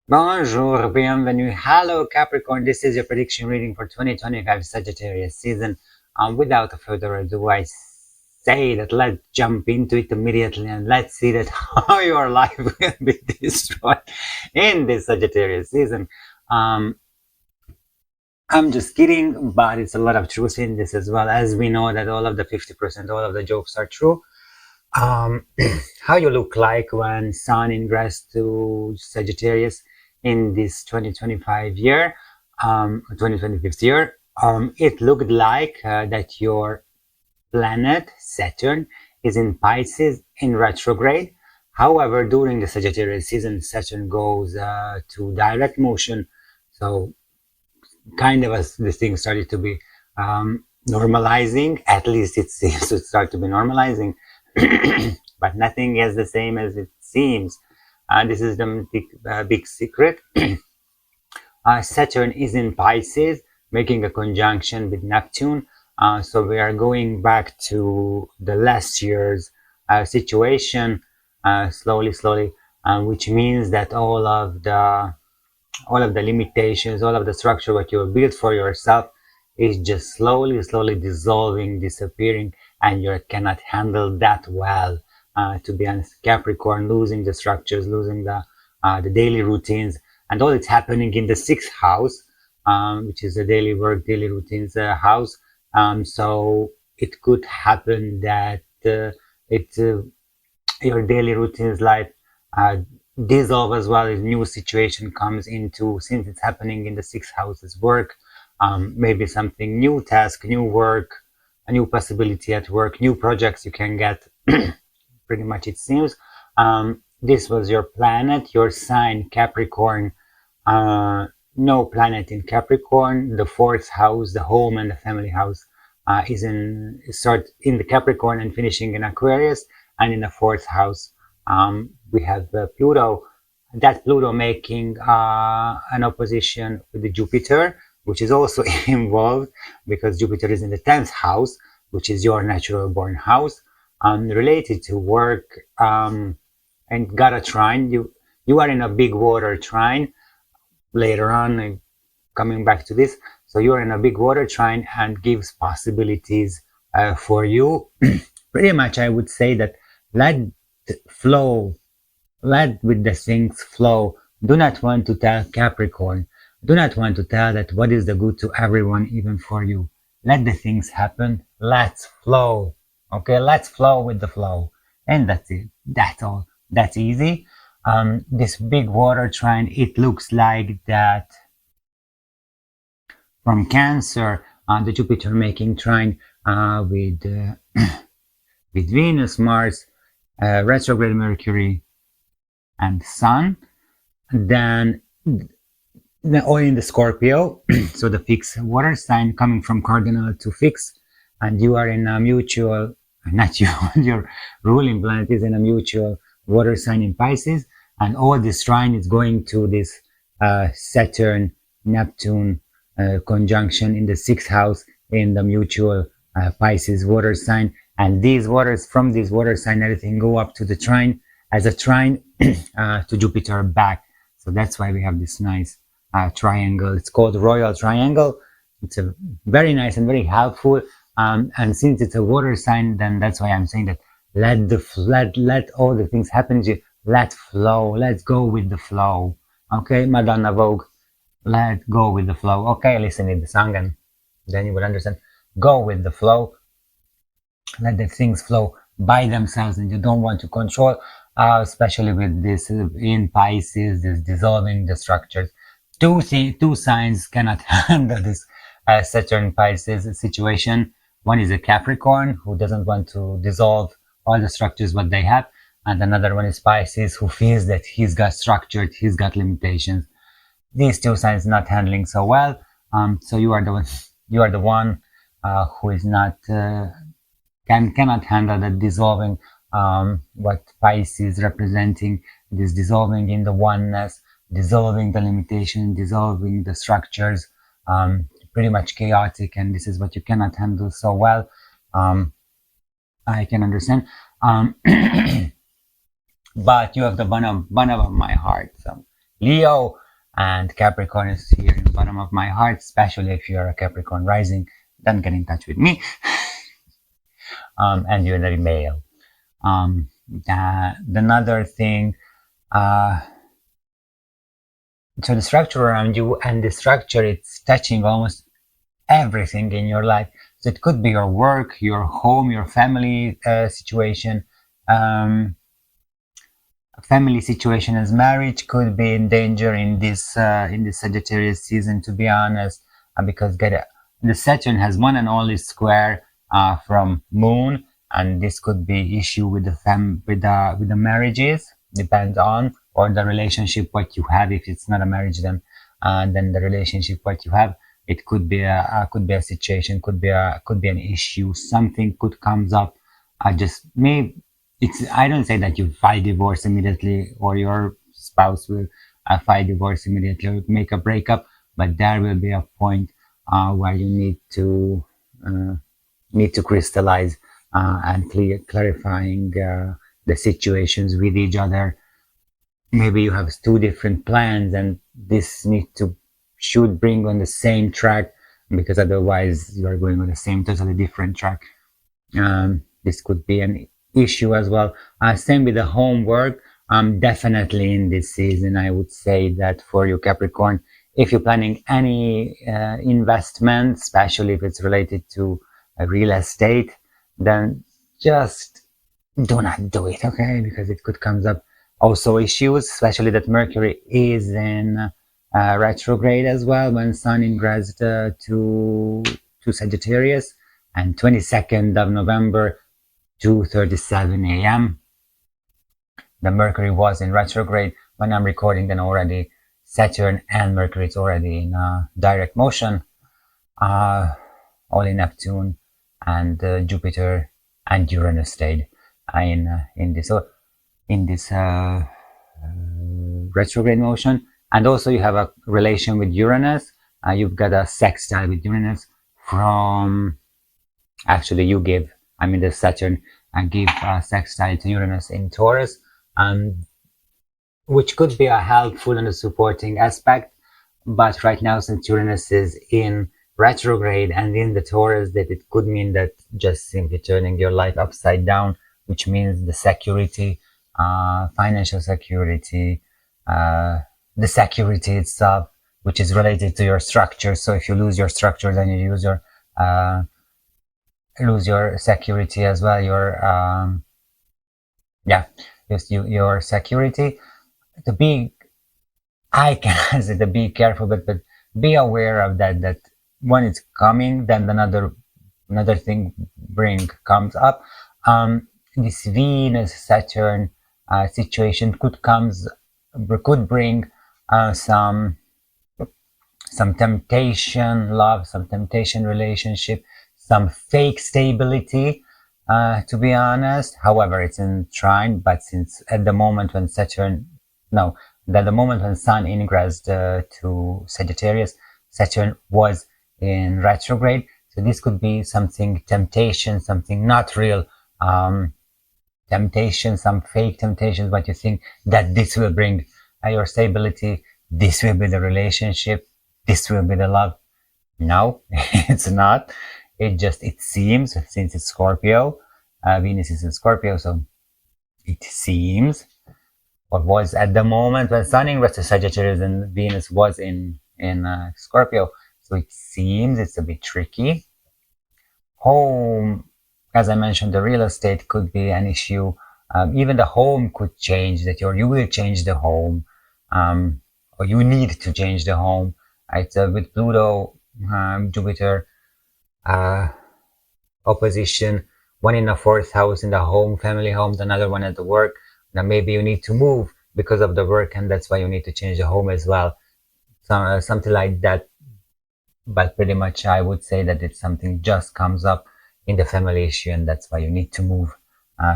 Bonjour, bienvenue. Hello, Capricorn. This is your prediction reading for 2025 Sagittarius season. Without further ado, I say that let's jump into it immediately and let's see that how your life will be destroyed in this Sagittarius season. I'm just kidding, but it's a lot of truth in this as well, as we know that all of the 50%, all of the jokes are true. How you look like when Sun ingress to Sagittarius in this 2025 year, 2025 year. It looked like that your planet Saturn is in Pisces in retrograde. However, during the Sagittarius season, Saturn goes to direct motion, so kind of as this thing started to be normalizing. At least it seems to start to be normalizing. But nothing is the same as it seems. This is the big secret. Saturn is in Pisces, making a conjunction with Neptune. So we are going back to the last year's situation, slowly, which means that all of the limitations, all of the structure what you built for yourself is just slowly dissolving, disappearing, and you cannot handle that well. To be honest, Capricorn, losing the structures, losing the daily routines, and all it's happening in the sixth house, which is the daily work, daily routines house. So it could happen that your daily routines life dissolve as well as new situation comes into, since it's happening in the sixth house's work. Maybe something new task, new work, a new possibility at work, new projects you can get. Pretty much it seems. This was your planet, your sign Capricorn. No planet in Capricorn. The fourth house, the home and the family house, start in the Capricorn and finishing in Aquarius. And in the fourth house, we have Pluto. That Pluto making an opposition with the Jupiter, which is also involved because Jupiter is in the 10th house, which is your natural born house, related to work, and got a trine. You are in a big water trine later on, coming back to this. So you are in a big water trine and gives possibilities for you. Pretty much I would say that let flow, let with the things flow. Do not want to tell Capricorn. Do not want to tell that what is the good to everyone, even for you. Let the things happen. Let's flow. Okay, let's flow with the flow. And that's it. That's all. That's easy. This big water trine, it looks like that from Cancer, the Jupiter making trine with with Venus, Mars, retrograde Mercury, and Sun. Then or in the Scorpio, so the fixed water sign coming from cardinal to fixed, and you are in a mutual, not you, your ruling planet is in a mutual water sign in Pisces, and all this trine is going to this Saturn Neptune conjunction in the sixth house in the mutual Pisces water sign, and these waters, from this water sign, everything go up to the trine as a trine to Jupiter back. So that's why we have this nice triangle. It's called Royal Triangle. It's a very nice and very helpful. And since it's a water sign, then that's why I'm saying that let all the things happen to you. Let flow. Let's go with the flow. Okay, Madonna Vogue. Let go with the flow. Okay, listen to the song and then you will understand. Go with the flow. Let the things flow by themselves, and you don't want to control, especially with this in Pisces, this dissolving the structures. Two signs cannot handle this Saturn Pisces situation. One is a Capricorn, who doesn't want to dissolve all the structures what they have, and another one is Pisces, who feels that he's got structured, he's got limitations. These two signs not handling so well. So you are the one who is not cannot handle the dissolving, what Pisces representing, this dissolving in the oneness, dissolving the limitation, dissolving the structures, pretty much chaotic, and this is what you cannot handle so well. I can understand. But you have the bottom of my heart, so Leo, and Capricorn is here in the bottom of my heart, especially if you're a Capricorn rising, then get in touch with me. And you're a male. Another thing, so the structure around you, and the structure, it's touching almost everything in your life. So it could be your work, your home, your family situation. Family situation as marriage could be in danger in this Sagittarius season, to be honest, because the Saturn has one and only square from Moon, and this could be issue with the marriages, depends on, or the relationship what you have. If it's not a marriage, then the relationship what you have, it could be a situation, could be an issue, something could comes up. Just maybe I don't say that you file divorce immediately, or your spouse will file divorce immediately or make a breakup, but there will be a point where you need to crystallize and clarifying the situations with each other. Maybe you have two different plans, and this should bring on the same track, because otherwise you are going on the same totally different track. This could be an issue as well. Same with the homework. Definitely in this season, I would say that for you Capricorn, if you're planning any investment, especially if it's related to real estate, then just do not do it, okay? Because it could comes up also issues, especially that Mercury is in retrograde as well, when Sun ingressed to Sagittarius, and 22nd of November, 2:37 a.m. the Mercury was in retrograde. When I'm recording, then already Saturn and Mercury is already in direct motion. Only Neptune and Jupiter and Uranus stayed in this retrograde motion. And also you have a relation with Uranus. You've got a sextile with Uranus from, actually the Saturn give a sextile to Uranus in Taurus, which could be a helpful and a supporting aspect. But right now, since Uranus is in retrograde and in the Taurus, that it could mean that just simply turning your life upside down, which means the security, financial security, the security itself, which is related to your structure. So if you lose your structure, then you lose your security as well. Your security. I can say to be careful, but be aware of that when it's coming, then another thing comes up. This Venus Saturn situation could bring some temptation, love, some temptation relationship, some fake stability, to be honest. However, it's in trine, but since at the moment when Sun ingressed to Sagittarius, Saturn was in retrograde. So this could be something temptation, something not real temptation, some fake temptations, but you think that this will bring your stability, this will be the relationship, this will be the love. No, it's not. It seems, since it's Scorpio, Venus is in Scorpio, so it seems what was at the moment when Sun ingressed to Sagittarius and Venus was in Scorpio. So it seems it's a bit tricky. Home, as I mentioned, the real estate could be an issue. Even the home could change, you will change the home, or you need to change the home. It's with Pluto, Jupiter, opposition, one in the fourth house in the home, family homes, another one at the work. Now maybe you need to move because of the work, and that's why you need to change the home as well. So, something like that. But pretty much I would say that it's something just comes up in the family issue, and that's why you need to move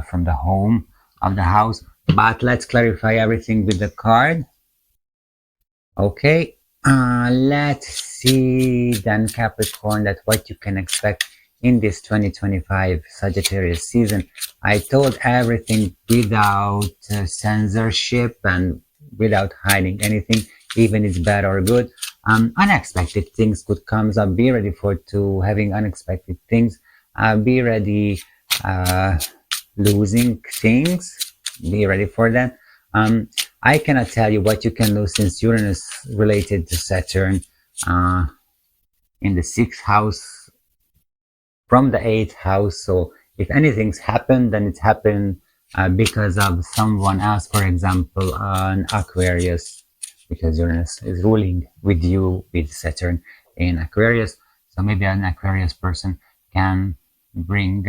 from the home of the house. But let's clarify everything with the card. Okay, let's see then, Capricorn, that what you can expect in this 2025 Sagittarius season. I told everything without censorship and without hiding anything, even it's bad or good. Unexpected things could come up. Be ready for to having unexpected things. Be ready losing things. Be ready for that. I cannot tell you what you can lose since Uranus related to Saturn in the 6th house from the 8th house. So if anything's happened, then it's happened because of someone else, for example, an Aquarius, because Uranus is ruling with you with Saturn in Aquarius. So maybe an Aquarius person can bring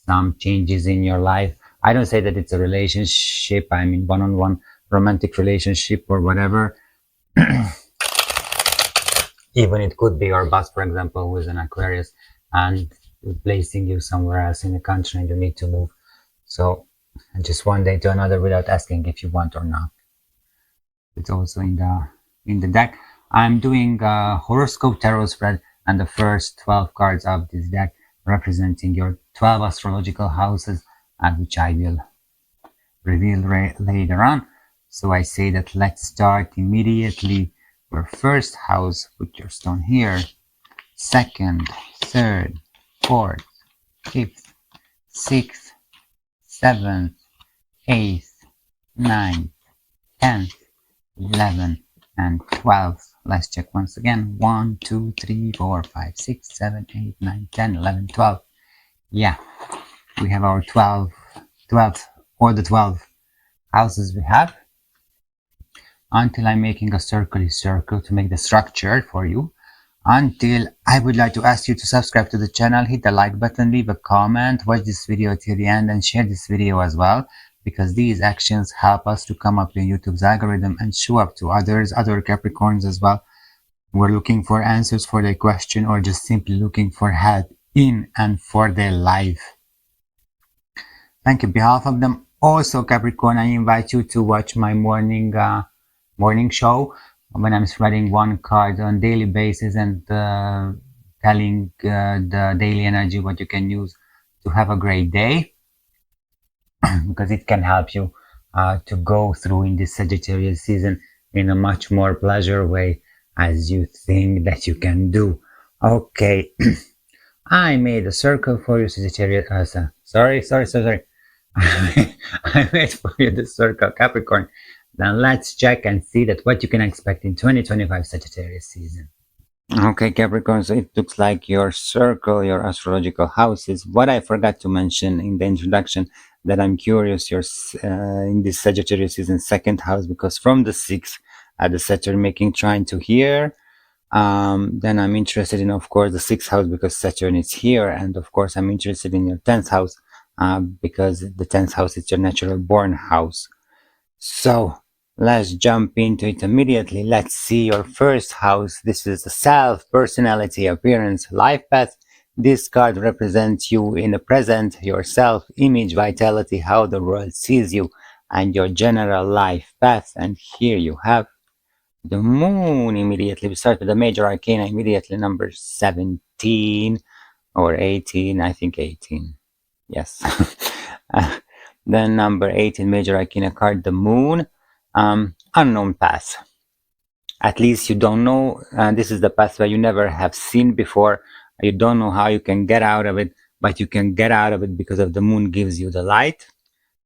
some changes in your life. I don't say that it's a relationship, I mean one-on-one romantic relationship or whatever. Even it could be your boss, for example, who is an Aquarius and placing you somewhere else in the country and you need to move. So just one day to another without asking if you want or not. It's also in the deck. I'm doing a horoscope tarot spread, and the first 12 cards of this deck representing your 12 astrological houses, which I will reveal later on. So I say that let's start immediately. Your first house, put your stone here. Second, third, fourth, fifth, sixth, seventh, eighth, ninth, 10th, 11th, and 12th. Let's check once again. 1, 2, 3, 4, 5, 6, 7, 8, 9, 10, 11, 12. Yeah, we have our 12 or the 12 houses we have. Until I'm making a circle to make the structure for you. Until I would like to ask you to subscribe to the channel, hit the like button, leave a comment, watch this video till the end, and share this video as well, because these actions help us to come up in YouTube's algorithm and show up to other Capricorns as well, who are looking for answers for their question or just simply looking for help in and for their life. Thank you. On behalf of them, also Capricorn, I invite you to watch my morning show when I'm spreading one card on daily basis and telling the daily energy what you can use to have a great day, because it can help you to go through in this Sagittarius season in a much more pleasure way as you think that you can do. Okay. I made a circle for you, Sagittarius. Sorry. I made for you the circle, Capricorn. Then let's check and see that what you can expect in 2025 Sagittarius season. Okay, Capricorn, so it looks like your circle, your astrological houses. What I forgot to mention in the introduction, that I'm curious, you're in this Sagittarius season 2nd house, because from the 6th, the Saturn making trine to here. Then I'm interested in, of course, the 6th house because Saturn is here, and of course I'm interested in your 10th house because the 10th house is your natural born house. So let's jump into it immediately. Let's see your first house. This is the self, personality, appearance, life path. This card represents you in the present, your self, image, vitality, how the world sees you, and your general life path. And here you have the moon immediately. We start with the major arcana immediately, number 17 or 18, I think 18. Yes. Then number 18 major arcana card, the moon, unknown path. At least you don't know, this is the path where you never have seen before. You don't know how you can get out of it, but you can get out of it because of the moon gives you the light.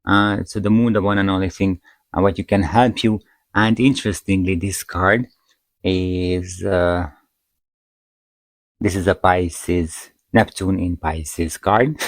So the moon, the one and only thing, what you can help you. And interestingly, this card is, this is a Pisces, Neptune in Pisces card.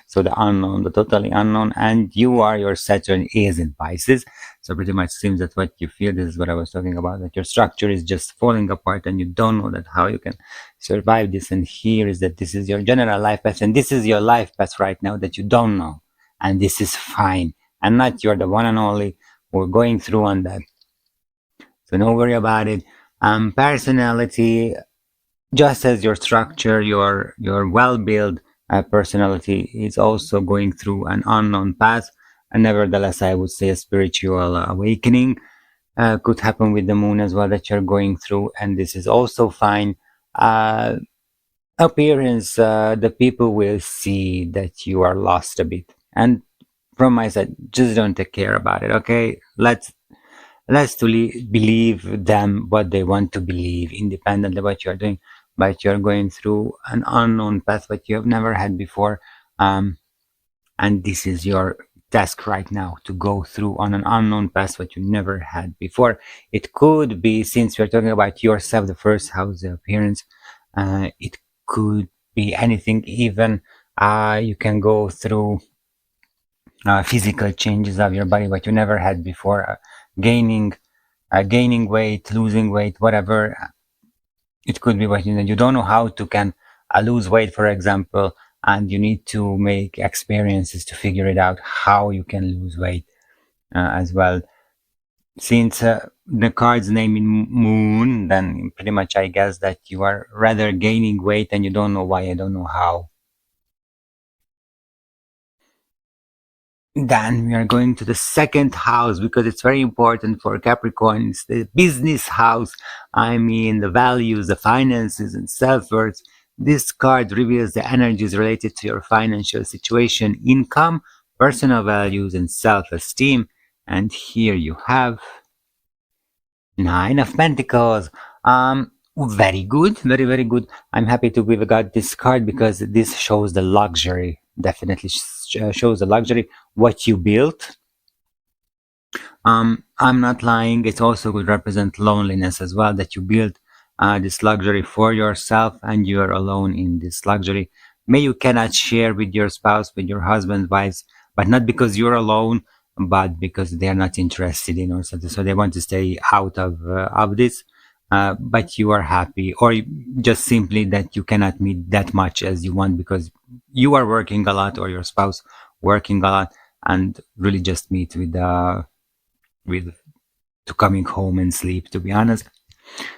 So the unknown, the totally unknown, and your Saturn is in Pisces. So pretty much seems that what you feel, this is what I was talking about, that your structure is just falling apart and you don't know that how you can survive this. And here is that this is your general life path, and this is your life path right now that you don't know, and this is fine, and not you're the one and only who are going through on that. So don't worry about it. Personality, just as your structure, your well-built personality is also going through an unknown path, and nevertheless I would say a spiritual awakening could happen with the moon as well that you're going through, and this is also fine. Appearance, the people will see that you are lost a bit, and from my side, just don't take care about it. Okay, let's less to believe them what they want to believe, independently what you're doing, but you're going through an unknown path that you have never had before. And this is your task right now, to go through on an unknown path that you never had before. It could be, since we're talking about yourself, the first house, the appearance, it could be anything. Even you can go through physical changes of your body what you never had before, gaining gaining weight, losing weight, whatever. It could be what you don't know how to can lose weight, for example, and you need to make experiences to figure it out how you can lose weight as well. Since the card's name in moon, then pretty much I guess that you are rather gaining weight and you don't know why, I don't know how. Then we are going to the second house, because it's very important for Capricorn. It's the business house. I mean, the values, the finances, and self-worth. This card reveals the energies related to your financial situation, income, personal values, and self-esteem. And here you have Nine of Pentacles. Very good, very, very good. I'm happy to have got this card because this shows the luxury. Definitely shows the luxury, what you built. I'm not lying. It also could represent loneliness as well, that you build this luxury for yourself and you're alone in this luxury. May you cannot share with your spouse, with your husband, wives, but not because you're alone, but because they're not interested in or something. So they want to stay out of this. But you are happy, or just simply that you cannot meet that much as you want because you are working a lot, or your spouse working a lot, and really just meet with to coming home and sleep, to be honest.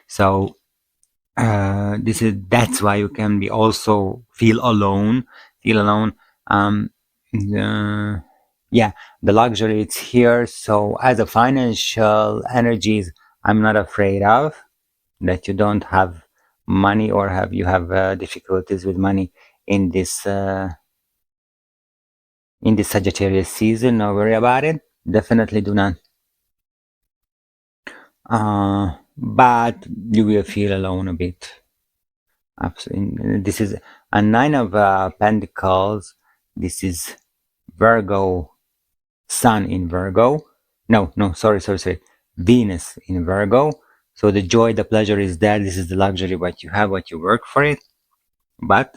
So that's why you can be also feel alone. Yeah, the luxury it's here. So as a financial energies, I'm not afraid of that you don't have money, or you have difficulties with money in this Sagittarius season. No worry about it. Definitely do not. But you will feel alone a bit. Absolutely. This is a Nine of Pentacles. This is Virgo, Sun in Virgo. No, sorry. Venus in Virgo. So the joy, the pleasure is there. This is the luxury, what you have, what you work for it. But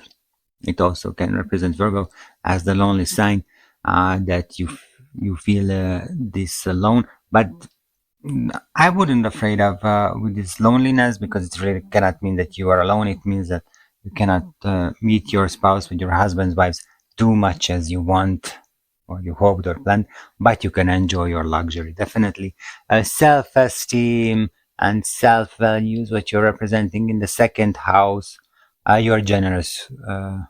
it also can represent Virgo as the lonely sign, that you feel this alone. But I wouldn't afraid of with this loneliness, because it really cannot mean that you are alone. It means that you cannot meet your spouse, with your husband's wives, too much as you want or you hoped or planned, but you can enjoy your luxury. Definitely. Self-esteem and self-values, what you're representing in the second house. You're generous to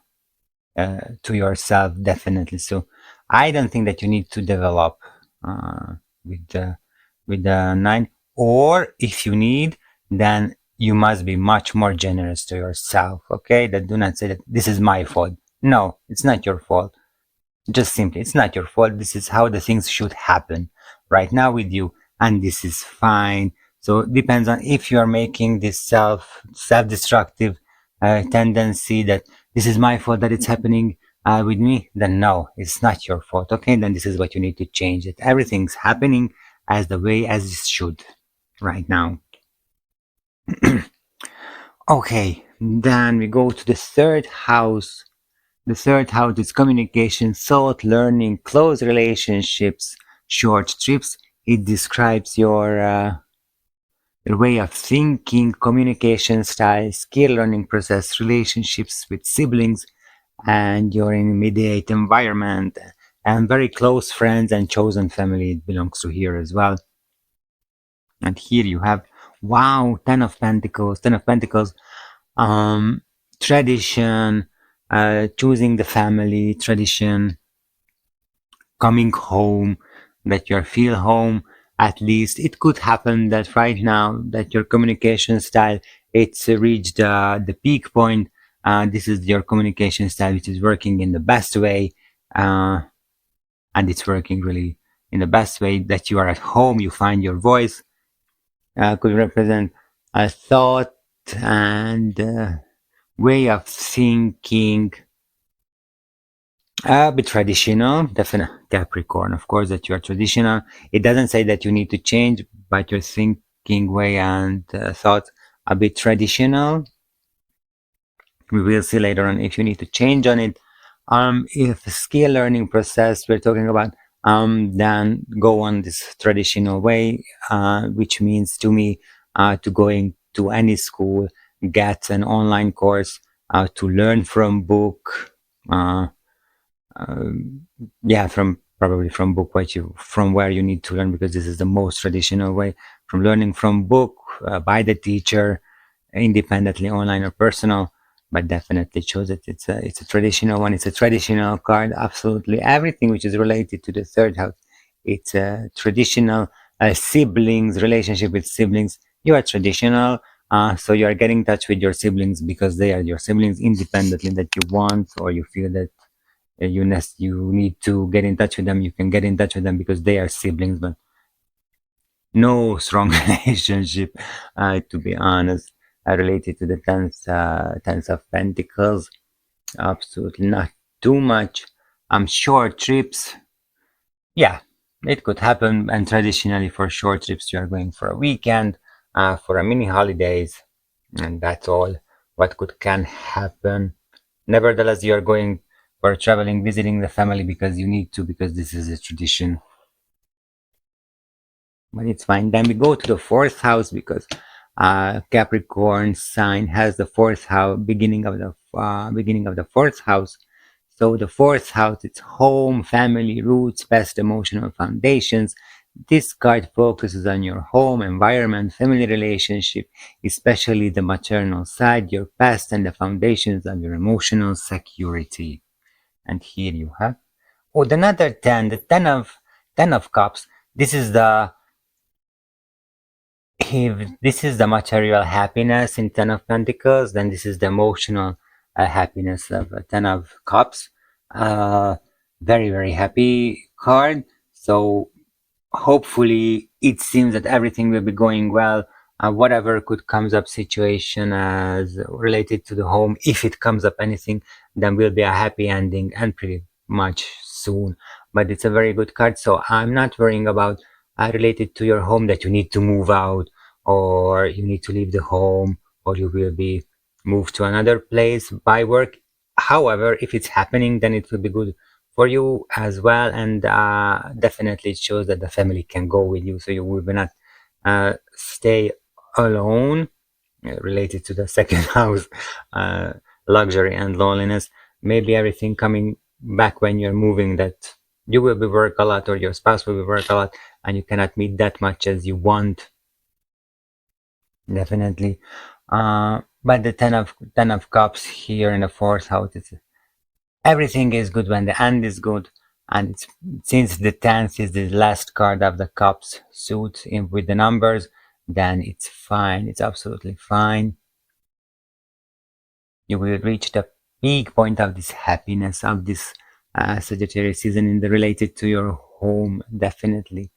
yourself, definitely. So I don't think that you need to develop with the nine, or if you need, then you must be much more generous to yourself. Okay, that do not say that this is my fault. No, it's not your fault. Just simply, it's not your fault. This is how the things should happen right now with you, and this is fine. So it depends on if you are making this self-destructive tendency that this is my fault that it's happening with me, then no, it's not your fault. Okay, then this is what you need to change. That everything's happening as the way as it should right now. Okay, then we go to the third house. The third house is communication, thought, learning, close relationships, short trips. It describes your way of thinking, communication style, skill learning process, relationships with siblings, and your immediate environment, and very close friends and chosen family. It belongs to here as well. And here you have, wow, Ten of Pentacles. Tradition, choosing the family, tradition, coming home, that you feel home. At least it could happen that right now that your communication style, it's reached the peak point. This is your communication style which is working in the best way, and it's working really in the best way, that you are at home, you find your voice, could represent a thought and way of thinking, a bit traditional. Definitely Capricorn, of course, that you are traditional. It doesn't say that you need to change, but your thinking way and thoughts a bit traditional. We will see later on if you need to change on it. If skill learning process we're talking about, then go on this traditional way, which means to me to going to any school, get an online course, to learn from book, uh, yeah, from probably from book, what you from where you need to learn, because this is the most traditional way, from learning from book, by the teacher, independently, online or personal. But definitely chose it. It's a traditional one. It's a traditional card. Absolutely everything which is related to the third house. It's a traditional, siblings, relationship with siblings. You are traditional. So you are getting in touch with your siblings because they are your siblings, independently that you want or you feel that you need to get in touch with them. You can get in touch with them because they are siblings, but no strong relationship, to be honest, related to the tenth of Pentacles. Absolutely not too much. Short trips, yeah, it could happen. And traditionally, for short trips, you are going for a weekend, for a mini holidays, and that's all what can happen. Nevertheless, you are going for traveling, visiting the family because you need to, because this is a tradition. But it's fine. Then we go to the fourth house because Capricorn sign has the fourth house, beginning of the fourth house. So the fourth house, it's home, family, roots, past emotional foundations. This card focuses on your home, environment, family relationship, especially the maternal side, your past, and the foundations of your emotional security. And here you have, oh, another 10, the 10 of cups. This is the, if this is the material happiness in Ten of Pentacles, then this is the emotional happiness of Ten of Cups. Uh, Very, very happy card. So hopefully it seems that everything will be going well. Whatever could comes up situation as related to the home, if it comes up anything, then will be a happy ending and pretty much soon. But it's a very good card, so I'm not worrying about related to your home that you need to move out or you need to leave the home or you will be moved to another place by work. However, if it's happening, then it will be good for you as well, and definitely it shows that the family can go with you, so you will not stay alone. Related to the second house, uh, luxury and loneliness, maybe everything coming back when you're moving, that you will be work a lot or your spouse will be work a lot and you cannot meet that much as you want, definitely. But the ten of cups here in the fourth house, it's everything is good when the end is good, and it's, since the 10th is the last card of the cups suit in with the numbers, then it's fine. It's absolutely fine. You will reach the peak point of this happiness of this Sagittarius season in the related to your home, definitely.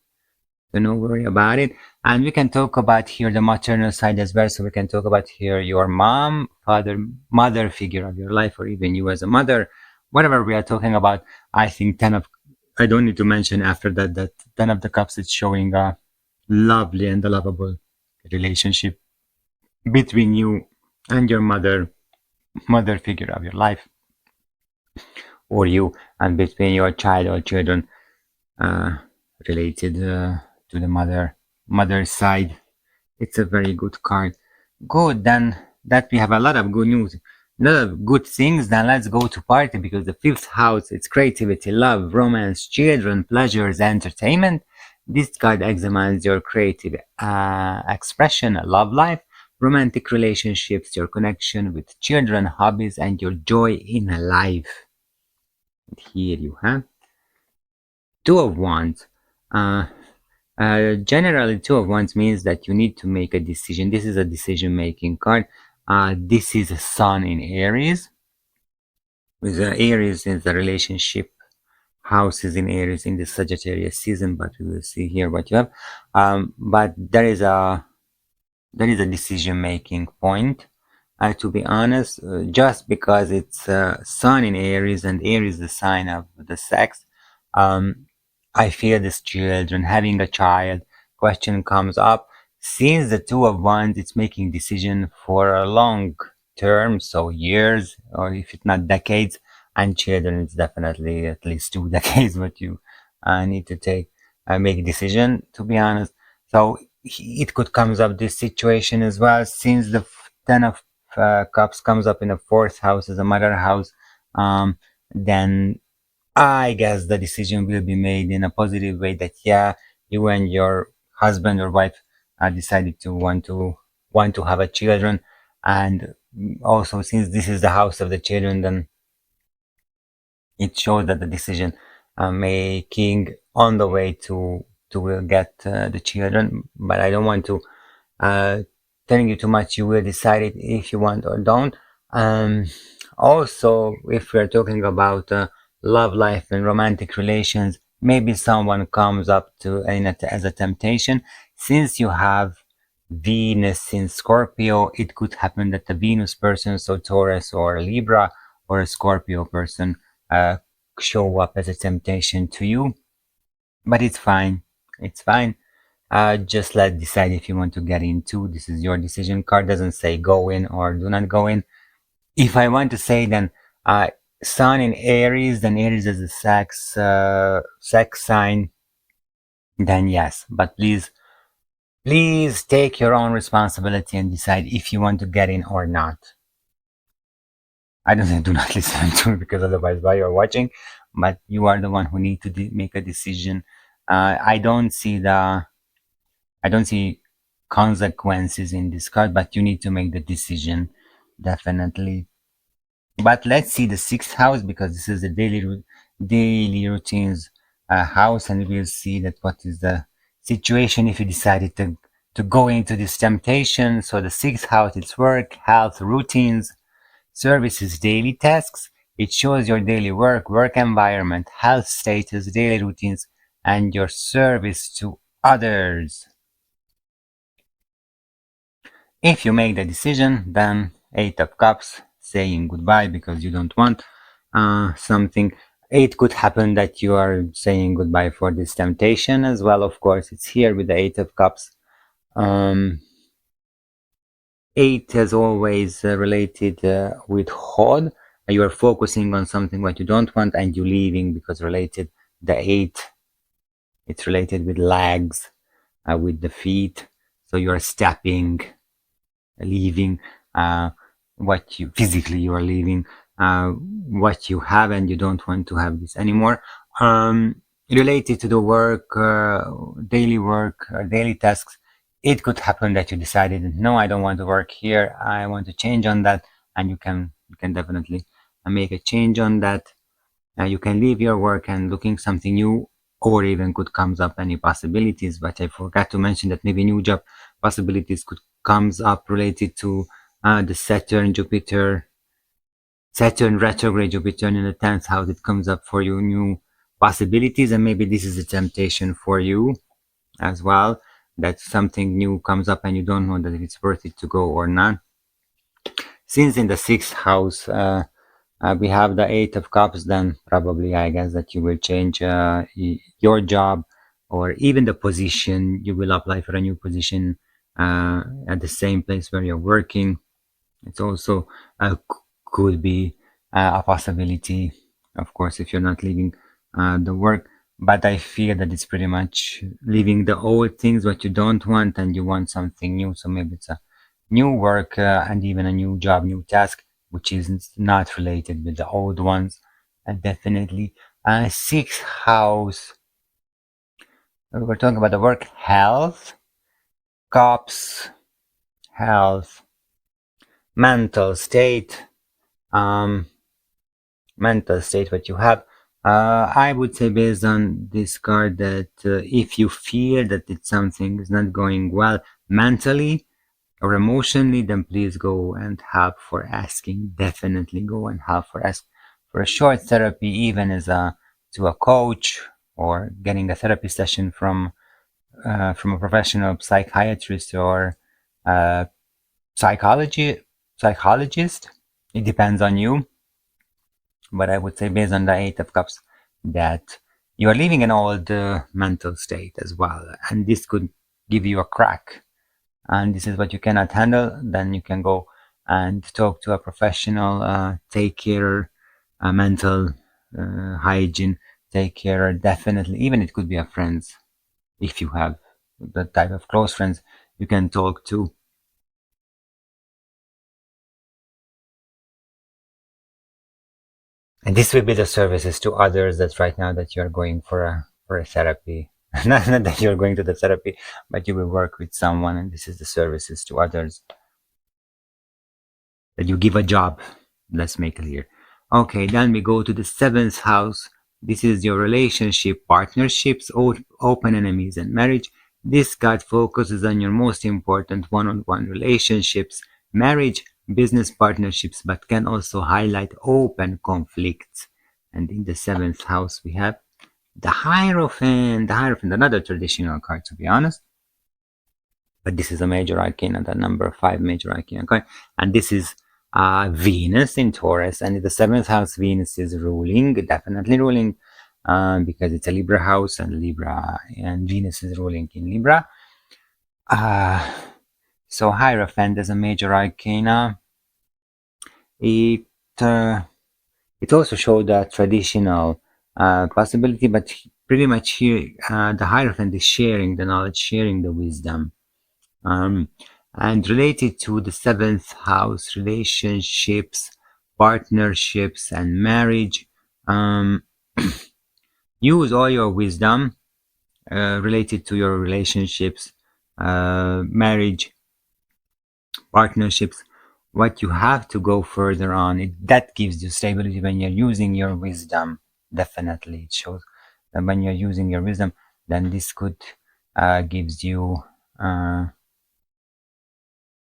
So no worry about it. And we can talk about here the maternal side as well. So we can talk about here your mom, father, mother figure of your life, or even you as a mother. Whatever we are talking about, I think I don't need to mention after that 10 of the cups is showing a lovely and a lovable relationship between you and your mother figure of your life, or you and between your child or children, uh, related to the mother side. It's a very good card. Good, then that we have a lot of good news, a lot of good things, then let's go to party, because the fifth house, it's creativity, love, romance, children, pleasures, entertainment. This card examines your creative expression, love life, romantic relationships, your connection with children, hobbies, and your joy in life. Here you have Two of Wands. Uh, Generally, Two of Wands means that you need to make a decision. This is a decision-making card. This is a Sun in Aries. With Aries is the relationship house is in Aries in the Sagittarius season, but we will see here what you have. But there is a there is a decision-making point. To be honest, just because it's Sun in Aries and Aries is the sign of the sex, um, I fear this children having a child question comes up. Since the Two of Wands, it's making decision for a long term, so years or if it's not decades, and children it's definitely at least 2 decades. What you need to take make a decision. To be honest, so it could comes up this situation as well since the Ten of Cups comes up in the fourth house as a mother house. Then I guess the decision will be made in a positive way that yeah, you and your husband or wife decided to want to have a children, and also since this is the house of the children, then it shows that the decision making on the way to get the children. But I don't want to uh, telling you too much. You will decide it if you want or don't. Um, Also, if we're talking about love life and romantic relations, maybe someone comes up to as a temptation. Since you have Venus in Scorpio, it could happen that the Venus person, so Taurus or Libra or a Scorpio person, uh, show up as a temptation to you. But it's fine. It's fine. Just let decide if you want to get into. This is your decision. Card doesn't say go in or do not go in. If I want to say then Sun in Aries, then Aries is a sex sign, then yes. But please take your own responsibility and decide if you want to get in or not. I don't say do not listen to me because otherwise why you're watching, but you are the one who need to make a decision. I don't see consequences in this card, but you need to make the decision definitely. But let's see the sixth house because this is the daily routines house, and we'll see that what is the situation if you decided to go into this temptation. So the sixth house, it's work, health, routines, services, daily tasks. It shows your daily work environment, health status, daily routines, and your service to others. If you make the decision, then Eight of Cups, saying goodbye because you don't want something. It could happen that you are saying goodbye for this temptation as well. Of course, it's here with the Eight of Cups. Eight has always related with Hod. You are focusing on something what you don't want and you leaving because related the eight. It's related with legs, with the feet. So you're stepping, leaving what you physically you are leaving what you have and you don't want to have this anymore. Related to the daily work, daily tasks, it could happen that you decided no, I don't want to work here, I want to change on that, and you can definitely make a change on that. You can leave your work and looking something new, or even could comes up any possibilities. But I forgot to mention that maybe new job possibilities could comes up related to the Saturn retrograde, Jupiter in the 10th house. It comes up for you new possibilities, and maybe this is a temptation for you as well. That something new comes up and you don't know that if it's worth it to go or not. Since in the 6th house we have the Eight of Cups, then probably I guess that you will change your job or even the position. You will apply for a new position at the same place where you're working. It's also could be a possibility, of course, if you're not leaving the work. But I fear that it's pretty much leaving the old things what you don't want and you want something new. So maybe it's a new work and even a new job, new task, which is not related with the old ones. And definitely, sixth house. We're talking about the work, health, cups, health, mental state, what you have. I would say based on this card that if you feel that it's something is not going well mentally or emotionally, then please go and help for asking. Definitely go and help for ask for a short therapy, even as to a coach, or getting a therapy session from a professional psychiatrist or psychologist. It depends on you, but I would say based on the Eight of Cups that you are living an old mental state as well, and this could give you a crack. And this is what you cannot handle. Then you can go and talk to a professional, take care, mental hygiene, take care. Definitely, even it could be a friends if you have the type of close friends you can talk to. And this will be the services to others that right now that you're going for a therapy. Not that you're going to the therapy, but you will work with someone, and this is the services to others. That you give a job. Let's make clear. Okay, then we go to the seventh house. This is your relationship, partnerships, open enemies, and marriage. This card focuses on your most important one-on-one relationships, marriage, business partnerships, but can also highlight open conflicts. And in the seventh house, we have the Hierophant. The Hierophant, another traditional card, to be honest. But this is a major arcana, the number 5 major arcana card. And this is Venus in Taurus. And in the seventh house, Venus is ruling, definitely ruling, because it's a Libra house, and Venus is ruling in Libra. So Hierophant is a major arcana. It also showed a traditional possibility, but pretty much here the Hierophant is sharing the knowledge, sharing the wisdom. And related to the seventh house, relationships, partnerships, and marriage, use all your wisdom related to your relationships, marriage, partnerships, what you have to go further on. That gives you stability when you're using your wisdom. Definitely, it shows that when you're using your wisdom, then this could gives you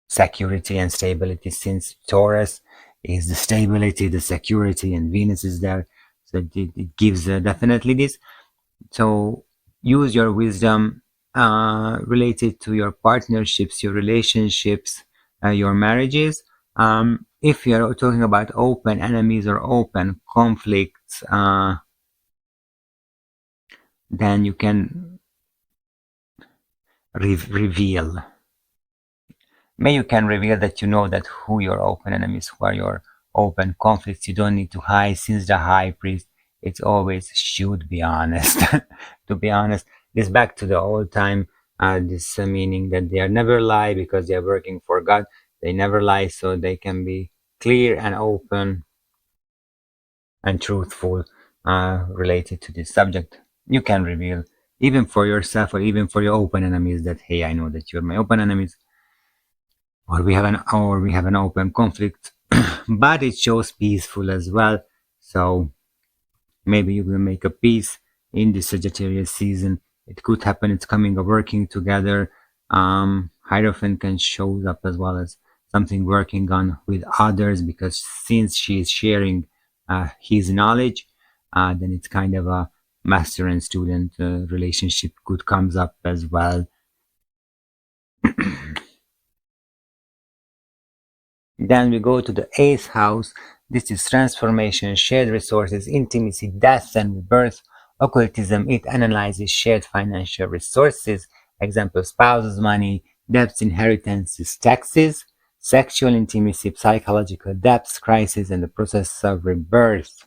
security and stability, since Taurus is the stability, the security, and Venus is there. So it gives definitely this. So use your wisdom related to your partnerships, your relationships, your marriages. If you're talking about open enemies or open conflicts, then you can reveal. May you can reveal that you know that who your open enemies, who are your open conflicts. You don't need to hide, since the high priest, it's always should be honest. To be honest, this back to the old time, this meaning that they are never lie because they are working for God. They never lie, so they can be clear and open and truthful related to this subject. You can reveal even for yourself or even for your open enemies that, hey, I know that you're my open enemies, or we have an open conflict. But it shows peaceful as well. So maybe you will make a peace in the Sagittarius season. It could happen. It's coming or working together. Hierophant can show up as well as something working on with others, because since she is sharing his knowledge, then it's kind of a master and student relationship could comes up as well. Then we go to the 8th house. This is transformation, shared resources, intimacy, death and rebirth, occultism. It analyzes shared financial resources, example, spouses, money, debts, inheritances, taxes, sexual intimacy, psychological depths, crisis, and the process of rebirth.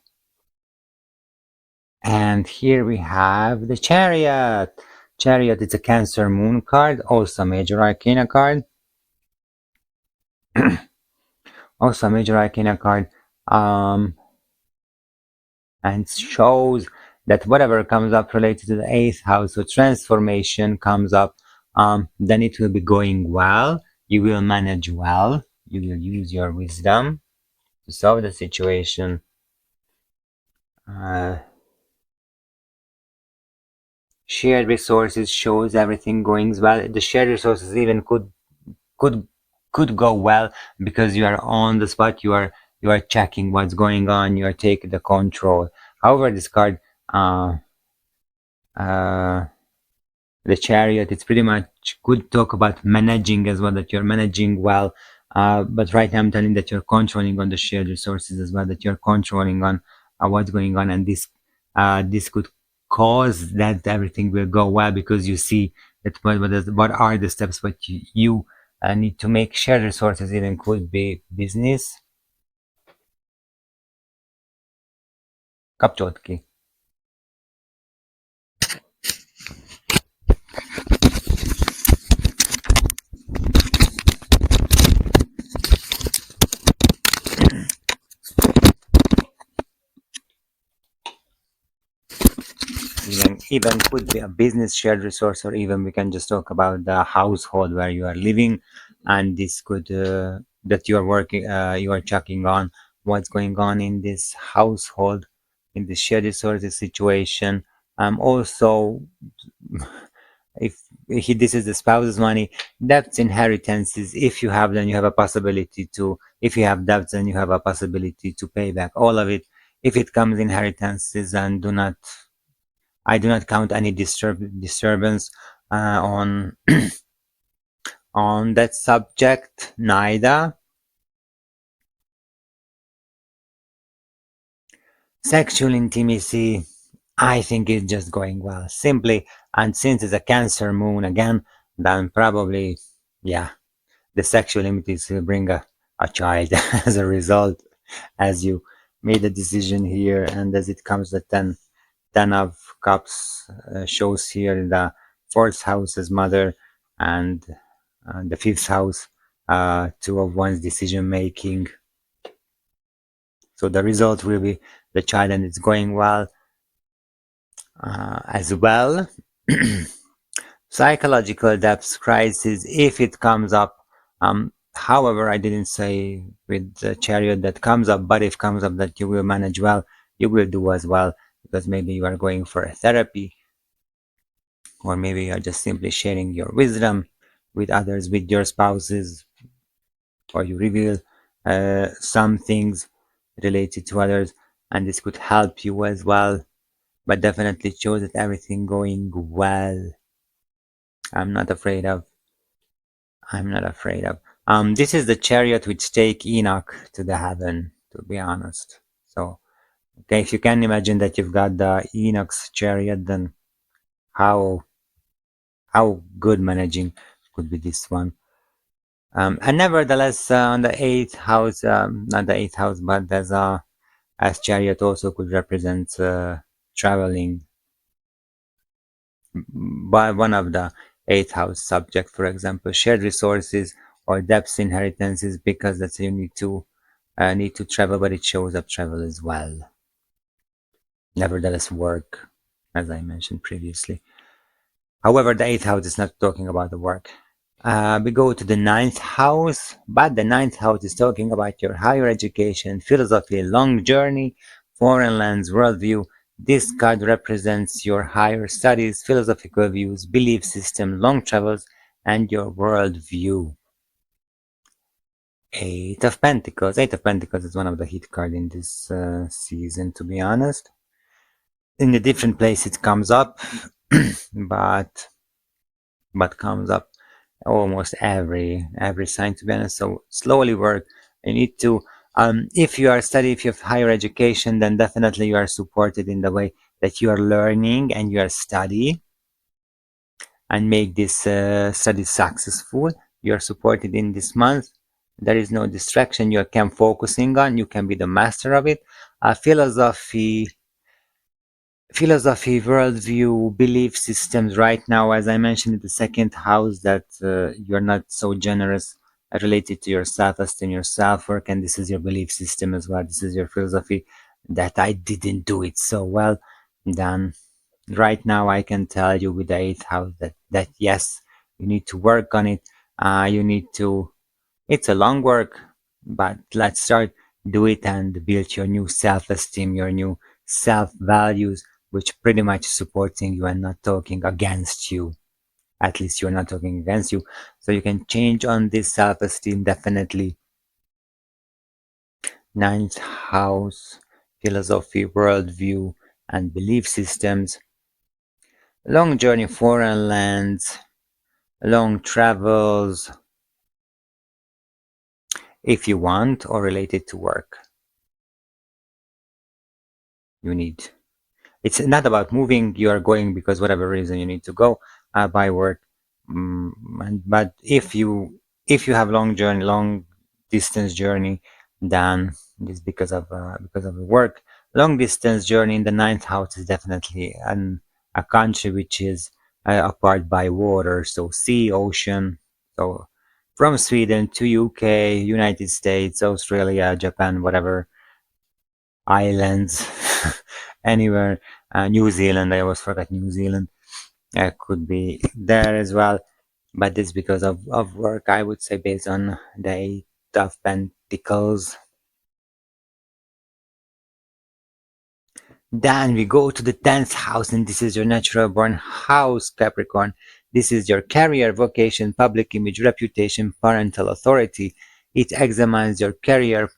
And here we have the Chariot. Chariot is a Cancer moon card, also a major arcana card. Also a major arcana card, and shows that whatever comes up related to the 8th house, so transformation comes up, then it will be going well. You will manage well. You will use your wisdom to solve the situation. Shared resources shows everything going well. The shared resources even could go well because you are on the spot. You are checking what's going on. You are taking the control. However, this card the Chariot, it's pretty much good talk about managing as well, that you're managing well. But right now I'm telling that you're controlling on the shared resources as well, that you're controlling on what's going on, and this could cause that everything will go well, because you see that what are the steps what you need to make shared resources. Even could be business. Kapcsolt ki. Even could be a business shared resource, or even we can just talk about the household where you are living, and this could that you are working, you are checking on what's going on in this household, in the shared resources situation. Also, if this is the spouse's money, debts, inheritances, if you have them, you have a possibility to, if you have debts, then you have a possibility to pay back all of it. If it comes inheritances, and I do not count any disturbance on on that subject neither. Sexual intimacy, I think is just going well. Simply, and since it's a Cancer moon again, then probably, yeah, the sexual intimacy will bring a child as a result, as you made a decision here, and as it comes the 10 of Cups shows here the fourth house as mother, and the fifth house, two of one's decision making. So the result will be the child, and it's going well as well. Psychological depth crisis, if it comes up. However, I didn't say with the Chariot that comes up, but if comes up that you will manage well, you will do as well, because maybe you are going for a therapy, or maybe you're just simply sharing your wisdom with others, with your spouses, or you reveal some things related to others, and this could help you as well. But definitely shows that everything going well. I'm not afraid of. I'm not afraid of. This is the chariot which take Enoch to the heaven, to be honest. So, okay, if you can imagine that you've got the Enoch's chariot, then how how good managing could be this one. And nevertheless, on the eighth house, not the eighth house, but there's as chariot also could represent traveling by one of the eighth house subject, for example, shared resources or debts inheritances, because that's you need to travel, but it shows up travel as well. Nevertheless, work, as I mentioned previously. However, the eighth house is not talking about the work. We go to the ninth house, but the ninth house is talking about your higher education, philosophy, long journey, foreign lands, worldview. This card represents your higher studies, philosophical views, belief system, long travels, and your worldview. Eight of Pentacles. Eight of Pentacles is one of the hit cards in this season, to be honest. In a different place it comes up, but comes up almost every sign, to be honest. So slowly work. You need to, if you are studying, if you have higher education, then definitely you are supported in the way that you are learning and you are studying and make this study successful. You are supported in this month. There is no distraction. You can focusing on. You can be the master of it. Philosophy, worldview, belief systems. Right now, as I mentioned in the second house, that you're not so generous related to your self-esteem, your self-work, and this is your belief system as well. This is your philosophy that I didn't do it so well. Then right now I can tell you with the eighth house that yes, you need to work on it. You need to. It's a long work, but let's start, do it, and build your new self-esteem, your new self-values, which pretty much supporting you and not talking against you. At least you're not talking against you. So you can change on this self-esteem definitely. Ninth house, philosophy, worldview, and belief systems. long journey, foreign lands, long travels, if you want, or related to work. You need. It's not about moving. You are going because whatever reason you need to go by work. But if you have long journey, long distance journey, then it's because of the work. Long distance journey in the ninth house is definitely a country which is apart by water, so sea, ocean. So from Sweden to UK, United States, Australia, Japan, whatever islands, anywhere. New Zealand, I always forget New Zealand. Could be there as well, but it's because of work, I would say, based on the Eight of Pentacles. Then we go to the 10th house, and this is your natural born house, Capricorn. This is your career, vocation, public image, reputation, parental authority. It examines your career,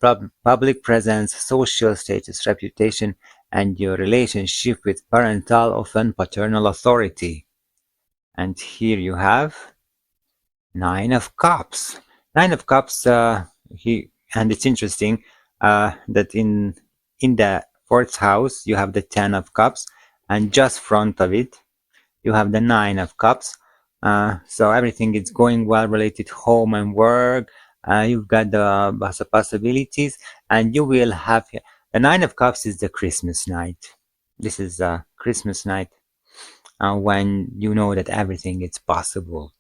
public presence, social status, reputation, and your relationship with parental, often paternal authority. And here you have Nine of Cups. Nine of Cups, and it's interesting that in the fourth house you have the Ten of Cups, and just front of it you have the Nine of Cups. So everything is going well related home and work. You've got the possibilities, and you will have the Nine of Cups is the Christmas night. This is a Christmas night when you know that everything is possible.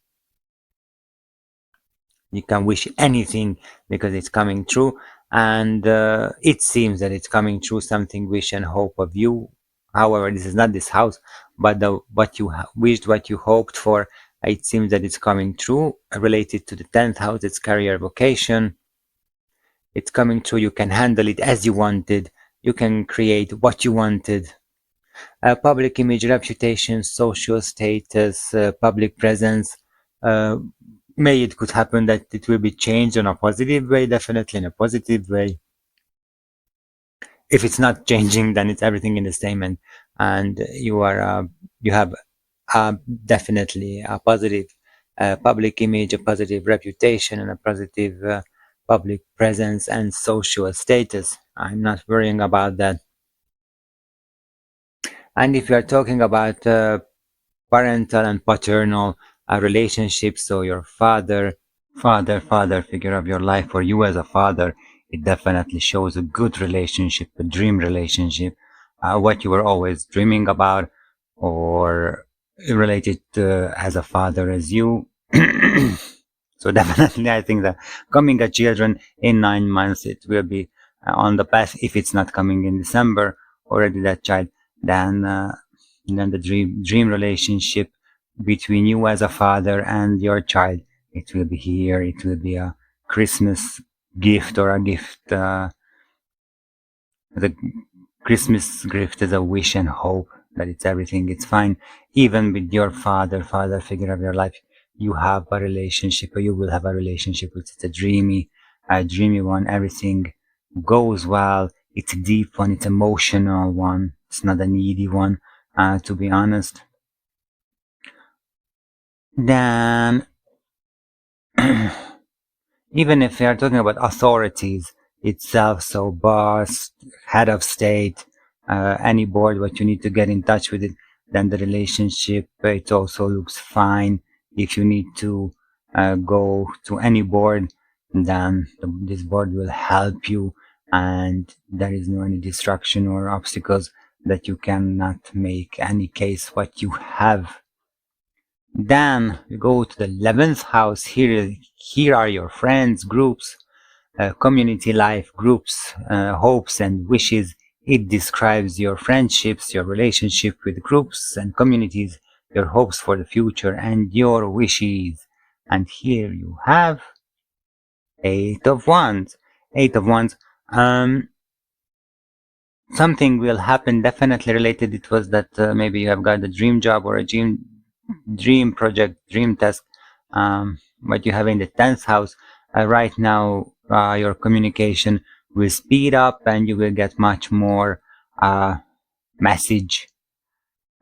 You can wish anything because it's coming true, and it seems that it's coming true, something wish and hope of you. However, this is not this house, but what you wished, what you hoped for, it seems that it's coming true. Related to the 10th house, it's career, vocation. It's coming true. You can handle it as you wanted. You can create what you wanted. Public image, reputation, social status, public presence. May it could happen that it will be changed in a positive way, definitely in a positive way. If it's not changing, then it's everything in the same, and you have definitely a positive public image, a positive reputation, and a positive public presence and social status. I'm not worrying about that. And if you are talking about parental and paternal relationships, so your father figure of your life, or you as a father, it definitely shows a good relationship, a dream relationship, what you were always dreaming about, or related as a father as you. So definitely I think that coming a children in 9 months, it will be on the path. If it's not coming in December already, that child, then the dream relationship between you as a father and your child, it will be here. It will be a Christmas gift, or a gift, the Christmas gift is a wish and hope that it's everything, it's fine. Even with your father figure of your life, you have a relationship, or you will have a relationship which is a dreamy one. Everything goes well. It's a deep one. It's emotional one. It's not a needy one, to be honest. Then even if we are talking about authorities itself, so boss, head of state, any board, what you need to get in touch with it, then the relationship, it also looks fine. If you need to go to any board, then this board will help you, and there is no any distraction or obstacles that you cannot make any case what you have. Then we go to the 11th house. Here are your friends, groups, community life, groups, hopes and wishes. It describes your friendships, your relationship with groups and communities, your hopes for the future, and your wishes. And here you have Eight of Wands. Eight of Wands. Something will happen, definitely related. It was that maybe you have got a dream job or a dream project, dream task, what you have in the 10th house. Right now, your communication will speed up, and you will get much more message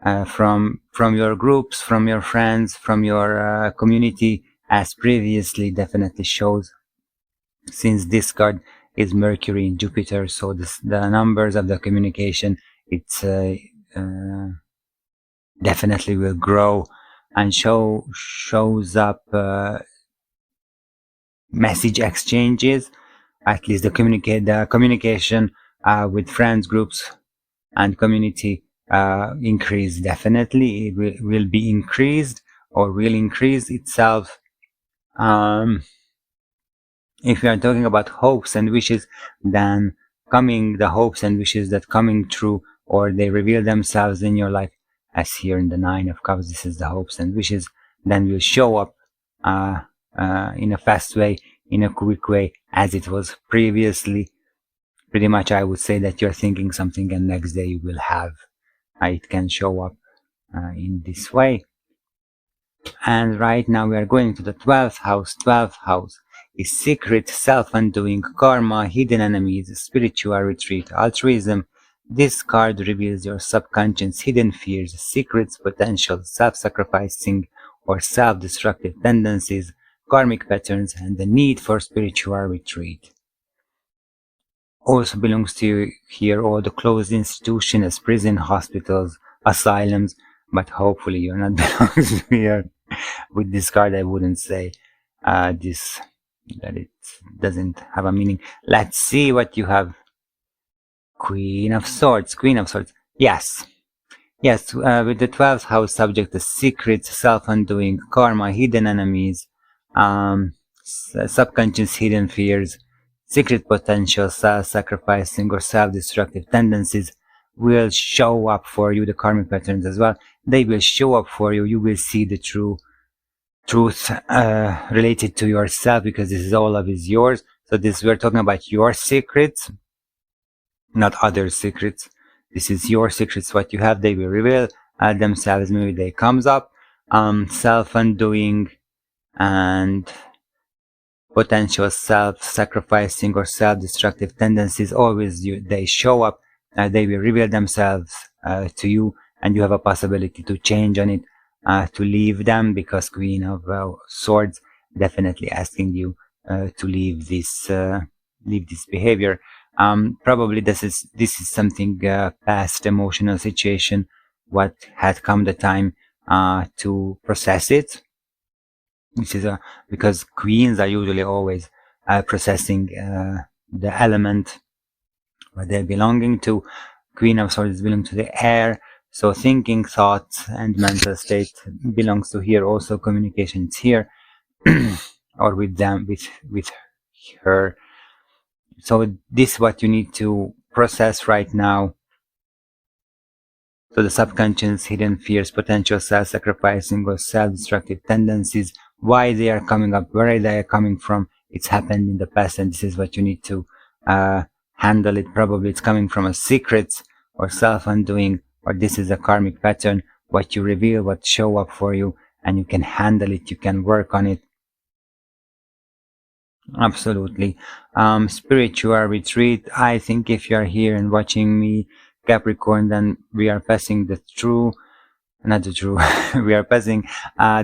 from your groups, from your friends, from your community, as previously definitely shows. Since this card is Mercury and Jupiter, so the numbers of the communication, it's definitely will grow and shows up message exchanges, at least the communication with friends, groups, and community increase. Definitely it will be increased or will increase itself. If we are talking about hopes and wishes, then the hopes and wishes that coming true, or they reveal themselves in your life, as here in the Nine of Cups, this is the hopes and wishes, then will show up in a fast way, in a quick way, as it was previously. Pretty much I would say that you're thinking something and next day you will have. It can show up in this way. And right now we are going to the 12th house. 12th house is secret, self-undoing, karma, hidden enemies, spiritual retreat, altruism. This card reveals your subconscious hidden fears, secrets, potential, self-sacrificing or self-destructive tendencies, karmic patterns, and the need for spiritual retreat. Also belongs to here all the closed institutions, prison, hospitals, asylums, but hopefully you're not belongs here. With this card I wouldn't say this, that it doesn't have a meaning. Let's see what you have. Queen of Swords. Queen of Swords. Yes, with the 12th house subject, the secrets, self-undoing, karma, hidden enemies, subconscious hidden fears, secret potential, self-sacrificing or self-destructive tendencies will show up for you. The karmic patterns as well, they will show up for you. You will see the truth related to yourself, because this is all of is yours. So we're talking about your secrets, not other secrets. This is your secrets, what you have. They will reveal themselves. Maybe they comes up. Self-undoing and potential self-sacrificing or self-destructive tendencies, always they show up. They will reveal themselves to you, and you have a possibility to change on it, to leave them, because Queen of Swords definitely asking you to leave this behavior. Probably this is something past emotional situation, what had come the time to process it. This is because queens are usually always processing the element what they're belonging to. Queen of Swords belong to the air, so thinking, thoughts, and mental state belongs to here. Also communications here, or with them, with her. So this is what you need to process right now. So the subconscious hidden fears, potential self-sacrificing or self-destructive tendencies, why they are coming up, where they are coming from. It's happened in the past, and this is what you need to handle it. Probably it's coming from a secret or self-undoing, or this is a karmic pattern, what you reveal, what show up for you, and you can handle it, you can work on it. Absolutely. Spiritual retreat. I think if you are here and watching me, Capricorn, then we are passing we are passing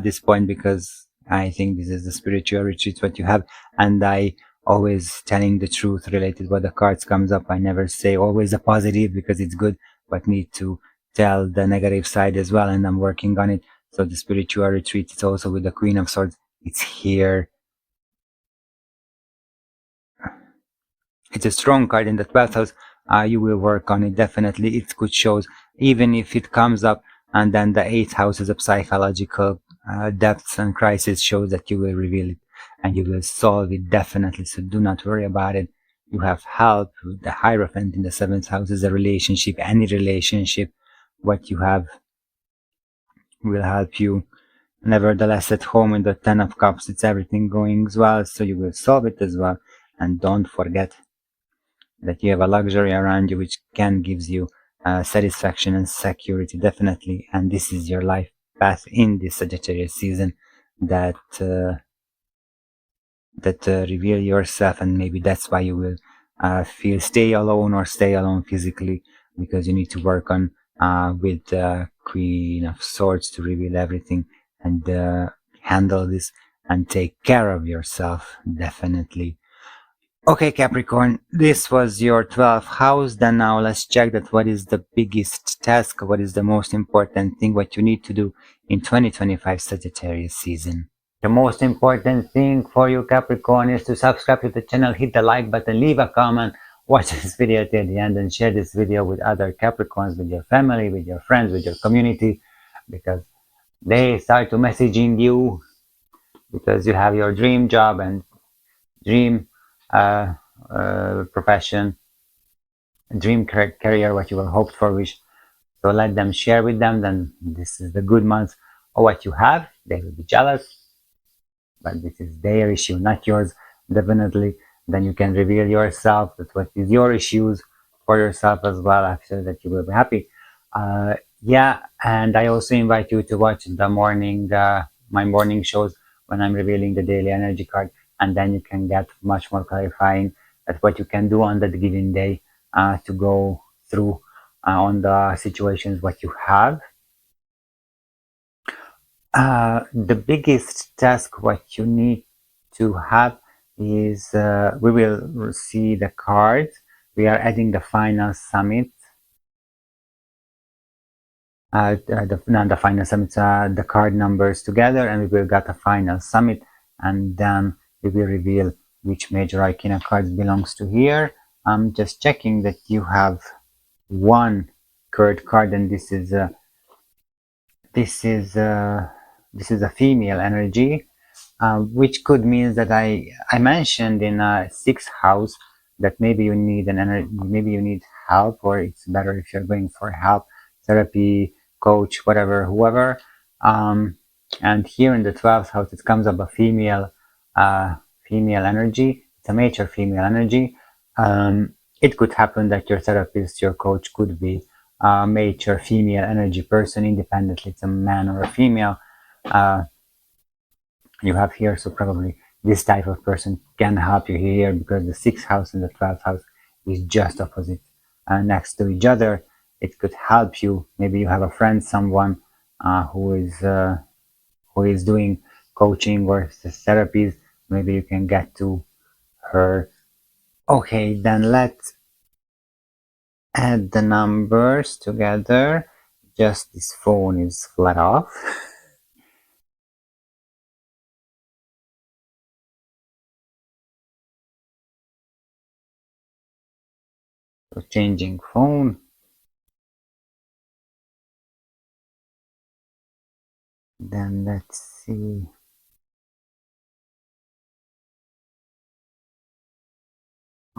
this point, because I think this is the spiritual retreat what you have, and I always telling the truth related what the cards comes up. I never say always a positive, because it's good, but need to tell the negative side as well, and I'm working on it. So the spiritual retreat, it's also with the Queen of Swords. It's here. It's a strong card in the 12th house. You will work on it, definitely. It could show, even if it comes up, and then the 8th house is a psychological depths and crisis, shows that you will reveal it and you will solve it, definitely. So do not worry about it. You have help. The Hierophant in the 7th house is a relationship. Any relationship what you have will help you. Nevertheless, at home in the 10 of Cups, it's everything going well, so you will solve it as well. And don't forget that you have a luxury around you which can gives you satisfaction and security, definitely. And this is your life path in this Sagittarius season, that reveal yourself, and maybe that's why you will stay alone physically, because you need to work on with Queen of Swords to reveal everything and handle this and take care of yourself, definitely. Okay, Capricorn, this was your 12th house. Then now let's check that what is the biggest task, what is the most important thing, what you need to do in 2025 Sagittarius season. The most important thing for you, Capricorn, is to subscribe to the channel, hit the like button, leave a comment, watch this video till the end, and share this video with other Capricorns, with your family, with your friends, with your community, because they start to messaging you because you have your dream job and dream profession, dream career, what you will hope for, wish. So let them share with them. Then this is the good month of what you have. They will be jealous, but this is their issue, not yours, definitely. Then you can reveal yourself, that what is your issues for yourself as well. After that, you will be happy. Yeah, and I also invite you to watch the morning, my morning shows when I'm revealing the daily energy card, and then you can get much more clarifying at what you can do on that given day to go through on the situations what you have. The biggest task what you need to have is we will see the cards. We are adding the final summit. The final summit, the card numbers together, and we will get a final summit, and then we will reveal which major arcana cards belongs to here. I'm just checking that you have one card, and this is a female energy, which could mean that I mentioned in sixth house that maybe you need maybe you need help, or it's better if you're going for help, therapy, coach, whatever, whoever. And here in the 12th house, it comes up a female energy. It's a major female energy. It could happen that your therapist, your coach, could be a major female energy person, independently it's a man or a female you have here. So probably this type of person can help you here, because the 6th house and the 12th house is just opposite next to each other. It could help you. Maybe you have a friend, someone who is doing coaching or therapies. Maybe you can get to her. Okay, then let's add the numbers together. Just this phone is flat off. So changing phone. Then let's see.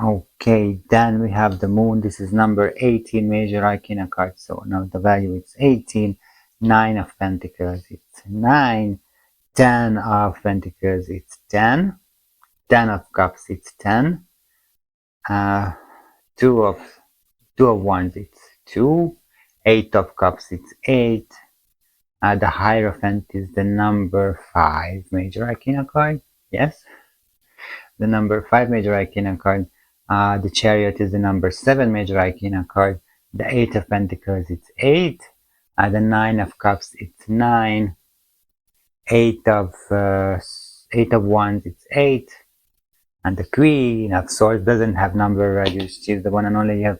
Okay, then we have the moon. This is number 18, major arcana card. So now the value is 18. 9 of Pentacles, it's 9. 10 of Pentacles, it's 10. 10 of Cups, it's 10. 2 of Wands, it's 2. 8 of Cups, it's 8. The Hierophant is the number 5 major arcana card. Yes, the number 5 major arcana card. The Chariot is the number 7 major arcana card. The 8 of Pentacles, it's 8. The 9 of Cups, it's 9. 8 of Wands, it's 8. And the Queen of Swords doesn't have number values. She's the one and only. You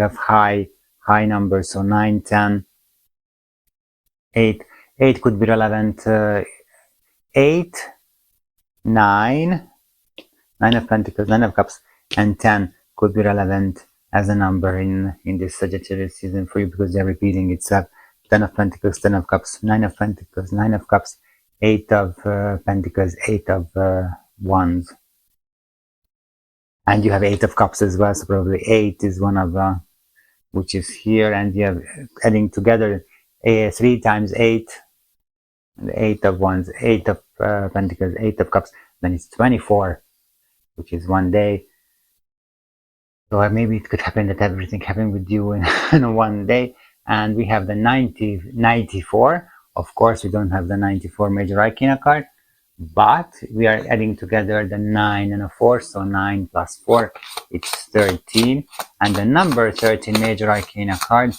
have high numbers, so 9, 10, 8. 8 could be relevant. 8, 9, 9 of Pentacles, 9 of Cups, and 10 could be relevant as a number in this Sagittarius season for you, because they're repeating itself. 10 of Pentacles, 10 of Cups, 9 of Pentacles, 9 of Cups, 8 of Pentacles, 8 of Wands. And you have 8 of Cups as well, so probably 8 is one of which is here, and you have adding together 3 times 8, and 8 of Wands, 8 of Pentacles, 8 of Cups, then it's 24, which is one day. So maybe it could happen that everything happened with you in one day. And we have the 94. Of course, we don't have the 94 major arcana card, but we are adding together the 9 and a 4. So 9 plus 4, it's 13. And the number 13 major arcana card,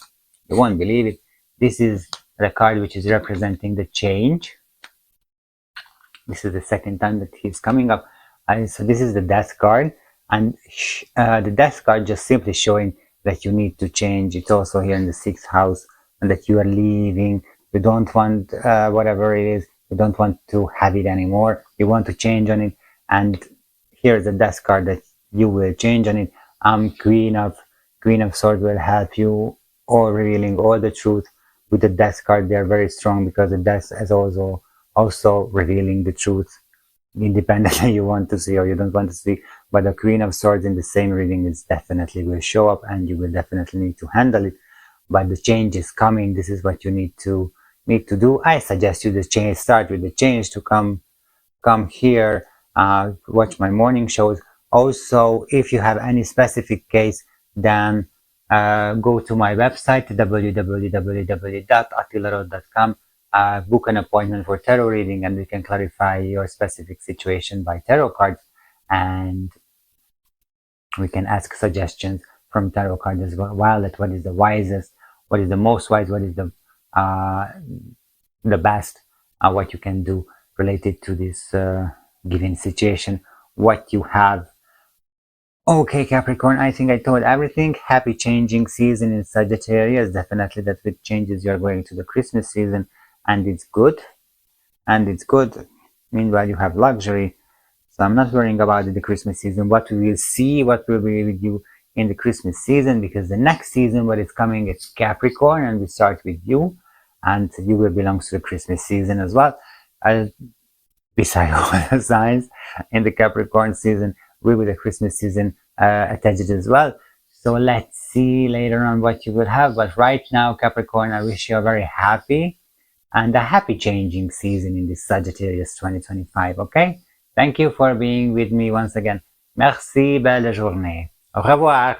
you won't believe it. This is the card which is representing the change. This is the second time that he's coming up. So this is the death card, and the death card just simply showing that you need to change. It's also here in the 6th house, and that you are leaving. You don't want whatever it is. You don't want to have it anymore. You want to change on it. And here's the death card that you will change on it. Queen of Swords will help you, or revealing all the truth. With the death card, they are very strong, because the death is also revealing the truth, independently you want to see or you don't want to see. But the Queen of Swords in the same reading is definitely will show up, and you will definitely need to handle it. But the change is coming. This is what you need to do. I suggest you start with the change, to come here, watch my morning shows. Also, if you have any specific case, then go to my website www.attilarod.com, book an appointment for tarot reading, and we can clarify your specific situation by tarot cards, and we can ask suggestions from tarot cards as well. That what is the wisest, what is the most wise, what is the best, what you can do related to this given situation, what you have. Okay, Capricorn, I think I told everything. Happy changing season in Sagittarius. Definitely that with changes you are going to the Christmas season, and it's good. Meanwhile, you have luxury. So I'm not worrying about the Christmas season. What we will see, what will be with you in the Christmas season, because the next season, what is coming, is Capricorn, and we start with you, and you will belong to the Christmas season as well. Besides all the signs in the Capricorn season, we with the Christmas season attached as well. So let's see later on what you will have. But right now, Capricorn, I wish you a very happy and a happy changing season in this Sagittarius 2025. Okay? Thank you for being with me once again. Merci, belle journée. Au revoir.